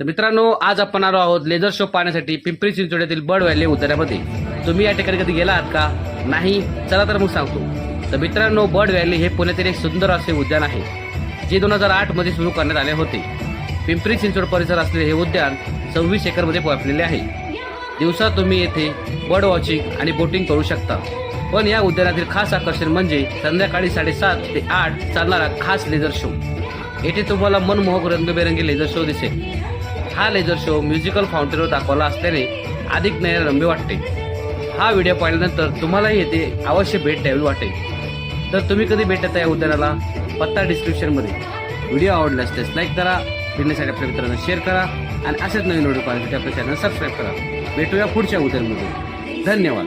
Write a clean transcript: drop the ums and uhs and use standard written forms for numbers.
तर मित्रांनो, आज आपण आलो आहोत लेझर शो पाहण्यासाठी पिंपरी चिंचवड बर्ड व्हॅली उद्यानामध्ये। तुम्ही या ठिकाणी कधी गेला आहात का? नाही? चला तर मग सांगतो। तर मित्रांनो, बर्ड व्हॅली हे पुण्यातील एक सुंदर असे उद्यान आहे, जे 2008 मध्ये सुरू करण्यात आले होते। पिंपरी चिंचवड परिसर असलेले हे उद्यान 26 एकरमध्ये व्यापलेले आहे। दिवसा तुम्ही येथे बर्ड वॉचिंग आणि बोटिंग करू शकता, पण या उद्यानातील खास आकर्षण म्हणजे संध्याकाळी 7:30 ते 8 चालणारा खास लेझर शो। येथे तुम्हाला मनमोहक रंगबेरंगी लेझर शो दिसेल। हा लेझर शो म्युझिकल फाउंटेनवर दाखवला असल्याने अधिक नयनरम्य वाटते। हा व्हिडिओ पाहिल्यानंतर तुम्हालाही येथे अवश्य भेट द्यावी वाटेल। तर तुम्ही कधी भेट देता या उद्यानाला? पत्ता डिस्क्रिप्शनमध्ये। व्हिडिओ आवडल्यास त्यास लाईक करा, फिरण्यासाठी आपल्या मित्रांना शेअर करा आणि असेच नवीन व्हिडिओ पाहण्यासाठी आपल्या चॅनल सबस्क्राईब करा। भेटूया पुढच्या उद्यानामध्ये। धन्यवाद।